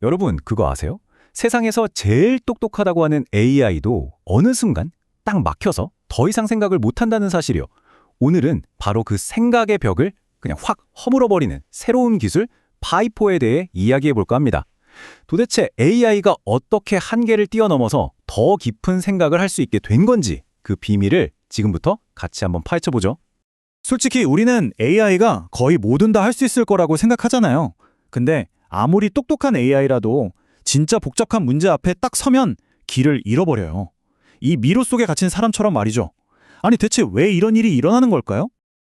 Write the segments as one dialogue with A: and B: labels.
A: 여러분, 그거 아세요? 세상에서 제일 똑똑하다고 하는 AI도 어느 순간 딱 막혀서 더 이상 생각을 못한다는 사실이요. 오늘은 바로 그 생각의 벽을 그냥 확 허물어버리는 새로운 기술 파이포에 대해 이야기해 볼까 합니다. 도대체 AI가 어떻게 한계를 뛰어넘어서 더 깊은 생각을 할 수 있게 된 건지 그 비밀을 지금부터 같이 한번 파헤쳐 보죠.
B: 솔직히 우리는 AI가 거의 뭐든 다 할 수 있을 거라고 생각하잖아요. 근데 아무리 똑똑한 AI라도 진짜 복잡한 문제 앞에 딱 서면 길을 잃어버려요. 이 미로 속에 갇힌 사람처럼 말이죠. 아니 대체 왜 이런 일이 일어나는 걸까요?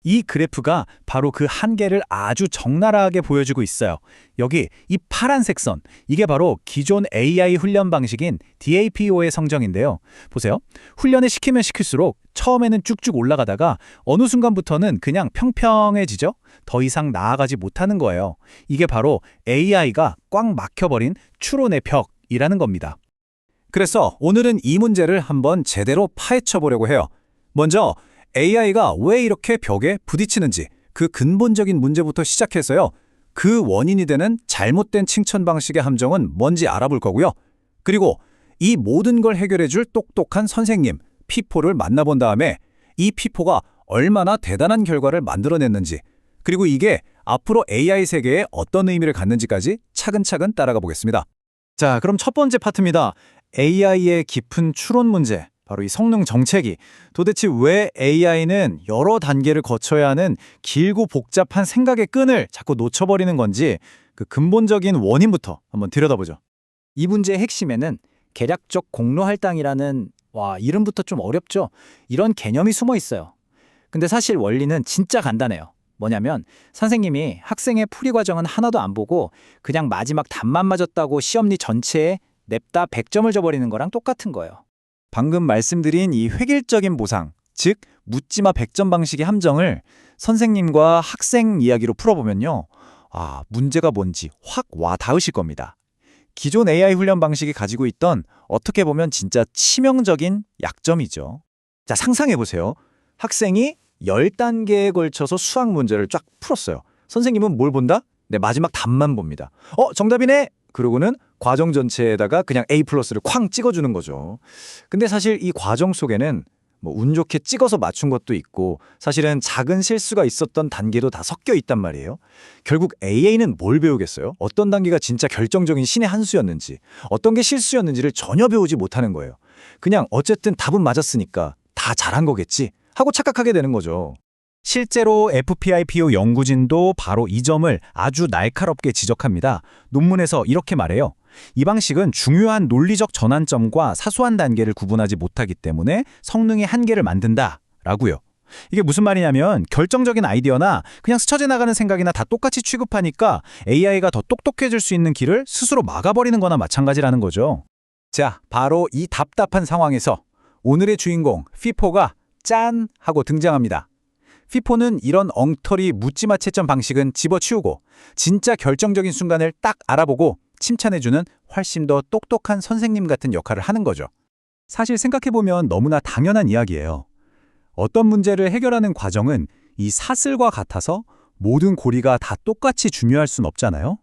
B: 이 그래프가 바로 그 한계를 아주 적나라하게 보여주고 있어요. 여기 이 파란색 선, 이게 바로 기존 AI 훈련 방식인 DAPO의 성정인데요. 보세요. 훈련을 시키면 시킬수록 처음에는 쭉쭉 올라가다가 어느 순간부터는 그냥 평평해지죠? 더 이상 나아가지 못하는 거예요. 이게 바로 AI가 꽉 막혀버린 추론의 벽이라는 겁니다.
A: 그래서 오늘은 이 문제를 한번 제대로 파헤쳐 보려고 해요. 먼저 AI가 왜 이렇게 벽에 부딪히는지 그 근본적인 문제부터 시작해서요. 그 원인이 되는 잘못된 칭찬 방식의 함정은 뭔지 알아볼 거고요. 그리고 이 모든 걸 해결해줄 똑똑한 선생님, 피포를 만나본 다음에 이 피포가 얼마나 대단한 결과를 만들어냈는지, 그리고 이게 앞으로 AI 세계에 어떤 의미를 갖는지까지 차근차근 따라가 보겠습니다.
B: 자, 그럼 첫 번째 파트입니다. AI의 깊은 추론 문제. 바로 이 성능 정체기. 도대체 왜 AI는 여러 단계를 거쳐야 하는 길고 복잡한 생각의 끈을 자꾸 놓쳐버리는 건지 그 근본적인 원인부터 한번 들여다보죠.
C: 이 문제의 핵심에는 계략적 공로 할당이라는 이름부터 좀 어렵죠? 이런 개념이 숨어 있어요. 근데 사실 원리는 진짜 간단해요. 뭐냐면 선생님이 학생의 풀이 과정은 하나도 안 보고 그냥 마지막 답만 맞았다고 시험지 전체에 냅다 100점을 줘버리는 거랑 똑같은 거예요.
B: 방금 말씀드린 이 획일적인 보상, 즉 묻지마 100점 방식의 함정을 선생님과 학생 이야기로 풀어보면요. 문제가 뭔지 확 와 닿으실 겁니다. 기존 AI 훈련 방식이 가지고 있던 어떻게 보면 진짜 치명적인 약점이죠. 자, 상상해보세요. 학생이 10단계에 걸쳐서 수학 문제를 쫙 풀었어요. 선생님은 뭘 본다? 네, 마지막 답만 봅니다. 정답이네! 그러고는 과정 전체에다가 그냥 A+를 쾅 찍어주는 거죠. 근데 사실 이 과정 속에는 운 좋게 찍어서 맞춘 것도 있고 사실은 작은 실수가 있었던 단계도 다 섞여 있단 말이에요. 결국 AI는 뭘 배우겠어요? 어떤 단계가 진짜 결정적인 신의 한 수였는지, 어떤 게 실수였는지를 전혀 배우지 못하는 거예요. 그냥 어쨌든 답은 맞았으니까 다 잘한 거겠지 하고 착각하게 되는 거죠. 실제로 FPIPO 연구진도 바로 이 점을 아주 날카롭게 지적합니다. 논문에서 이렇게 말해요. 이 방식은 중요한 논리적 전환점과 사소한 단계를 구분하지 못하기 때문에 성능의 한계를 만든다 라고요. 이게 무슨 말이냐면 결정적인 아이디어나 그냥 스쳐 지나가는 생각이나 다 똑같이 취급하니까 AI가 더 똑똑해질 수 있는 길을 스스로 막아버리는 거나 마찬가지라는 거죠. 자, 바로 이 답답한 상황에서 오늘의 주인공 피포가 짠 하고 등장합니다. 피포는 이런 엉터리 묻지마 채점 방식은 집어치우고 진짜 결정적인 순간을 딱 알아보고 칭찬해주는 훨씬 더 똑똑한 선생님 같은 역할을 하는 거죠. 사실 생각해보면 너무나 당연한 이야기예요. 어떤 문제를 해결하는 과정은 이 사슬과 같아서 모든 고리가 다 똑같이 중요할 순 없잖아요.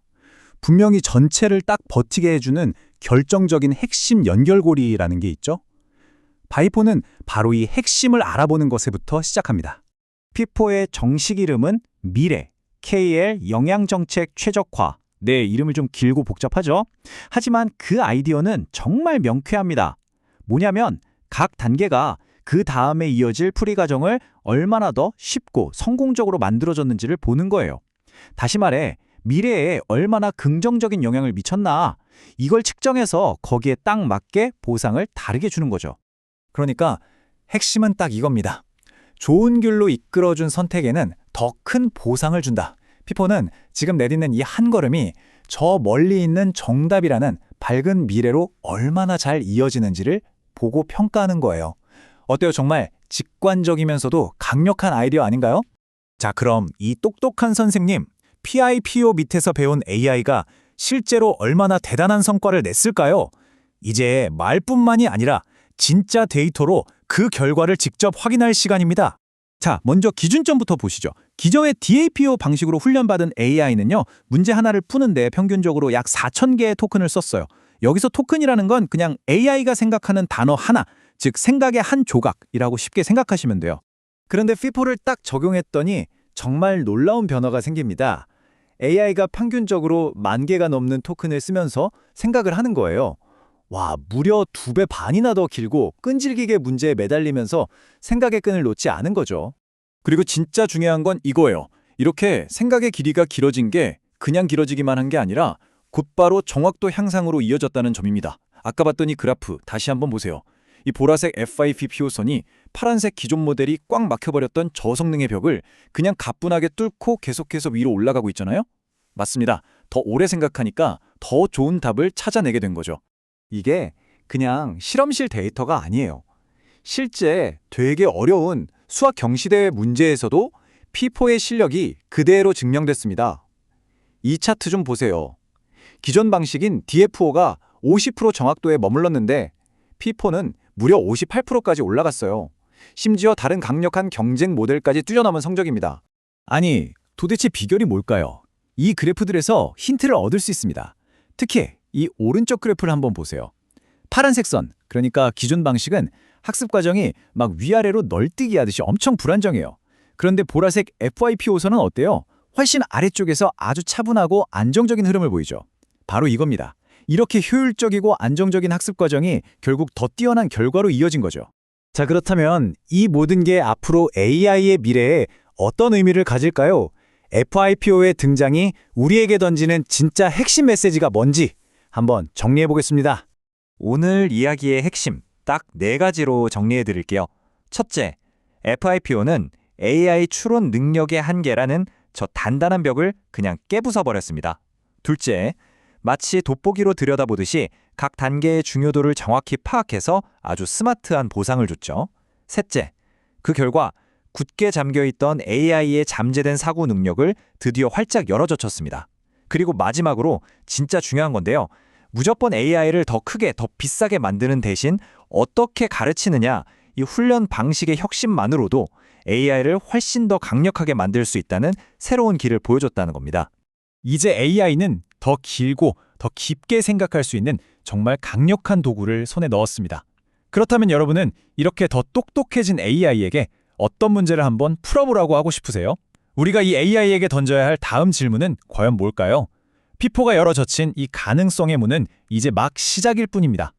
B: 분명히 전체를 딱 버티게 해주는 결정적인 핵심 연결고리라는 게 있죠. 파이포는 바로 이 핵심을 알아보는 것에부터 시작합니다. 피포의 정식 이름은 미래, KL 영양정책 최적화. 네, 이름을 좀 길고 복잡하죠? 하지만 그 아이디어는 정말 명쾌합니다. 뭐냐면 각 단계가 그 다음에 이어질 풀이 과정을 얼마나 더 쉽고 성공적으로 만들어졌는지를 보는 거예요. 다시 말해, 미래에 얼마나 긍정적인 영향을 미쳤나, 이걸 측정해서 거기에 딱 맞게 보상을 다르게 주는 거죠. 그러니까 핵심은 딱 이겁니다. 좋은 길로 이끌어준 선택에는 더 큰 보상을 준다. 피포는 지금 내딛는 이 한 걸음이 저 멀리 있는 정답이라는 밝은 미래로 얼마나 잘 이어지는지를 보고 평가하는 거예요. 어때요? 정말 직관적이면서도 강력한 아이디어 아닌가요? 자, 그럼 이 똑똑한 선생님, PIPO 밑에서 배운 AI가 실제로 얼마나 대단한 성과를 냈을까요? 이제 말뿐만이 아니라 진짜 데이터로 그 결과를 직접 확인할 시간입니다.
A: 자, 먼저 기준점부터 보시죠. 기존의 DAPO 방식으로 훈련받은 AI는요, 문제 하나를 푸는데 평균적으로 약 4,000개의 토큰을 썼어요. 여기서 토큰이라는 건 그냥 AI가 생각하는 단어 하나, 즉 생각의 한 조각이라고 쉽게 생각하시면 돼요. 그런데 피포를 딱 적용했더니 정말 놀라운 변화가 생깁니다. AI가 평균적으로 10,000개가 넘는 토큰을 쓰면서 생각을 하는 거예요. 와, 무려 2배 반이나 더 길고 끈질기게 문제에 매달리면서 생각의 끈을 놓지 않은 거죠. 그리고 진짜 중요한 건 이거예요. 이렇게 생각의 길이가 길어진 게 그냥 길어지기만 한 게 아니라 곧바로 정확도 향상으로 이어졌다는 점입니다. 아까 봤더니 그래프 다시 한번 보세요. 이 보라색 FIPPO선이 파란색 기존 모델이 꽉 막혀버렸던 저성능의 벽을 그냥 가뿐하게 뚫고 계속해서 위로 올라가고 있잖아요? 맞습니다. 더 오래 생각하니까 더 좋은 답을 찾아내게 된 거죠. 이게 그냥 실험실 데이터가 아니에요. 실제 되게 어려운 수학 경시대회 문제에서도 P4의 실력이 그대로 증명됐습니다. 이 차트 좀 보세요. 기존 방식인 DFO가 50% 정확도에 머물렀는데 P4는 무려 58%까지 올라갔어요. 심지어 다른 강력한 경쟁 모델까지 뛰어넘은 성적입니다. 아니, 도대체 비결이 뭘까요? 이 그래프들에서 힌트를 얻을 수 있습니다. 특히 이 오른쪽 그래프를 한번 보세요. 파란색 선, 그러니까 기존 방식은 학습 과정이 막 위아래로 널뛰기 하듯이 엄청 불안정해요. 그런데 보라색 FIPO선은 어때요? 훨씬 아래쪽에서 아주 차분하고 안정적인 흐름을 보이죠. 바로 이겁니다. 이렇게 효율적이고 안정적인 학습 과정이 결국 더 뛰어난 결과로 이어진 거죠. 자, 그렇다면 이 모든 게 앞으로 AI의 미래에 어떤 의미를 가질까요? FIPO의 등장이 우리에게 던지는 진짜 핵심 메시지가 뭔지 한번 정리해 보겠습니다.
B: 오늘 이야기의 핵심 딱 4가지로 정리해 드릴게요. 첫째, FIPO는 AI 추론 능력의 한계라는 저 단단한 벽을 그냥 깨부숴 버렸습니다. 둘째, 마치 돋보기로 들여다보듯이 각 단계의 중요도를 정확히 파악해서 아주 스마트한 보상을 줬죠. 셋째, 그 결과 굳게 잠겨있던 AI의 잠재된 사고 능력을 드디어 활짝 열어젖혔습니다. 그리고 마지막으로 진짜 중요한 건데요. 무조건 AI를 더 크게, 더 비싸게 만드는 대신 어떻게 가르치느냐, 이 훈련 방식의 혁신만으로도 AI를 훨씬 더 강력하게 만들 수 있다는 새로운 길을 보여줬다는 겁니다.
A: 이제 AI는 더 길고 더 깊게 생각할 수 있는 정말 강력한 도구를 손에 넣었습니다. 그렇다면 여러분은 이렇게 더 똑똑해진 AI에게 어떤 문제를 한번 풀어보라고 하고 싶으세요? 우리가 이 AI에게 던져야 할 다음 질문은 과연 뭘까요? 피포가 열어젖힌 이 가능성의 문은 이제 막 시작일 뿐입니다.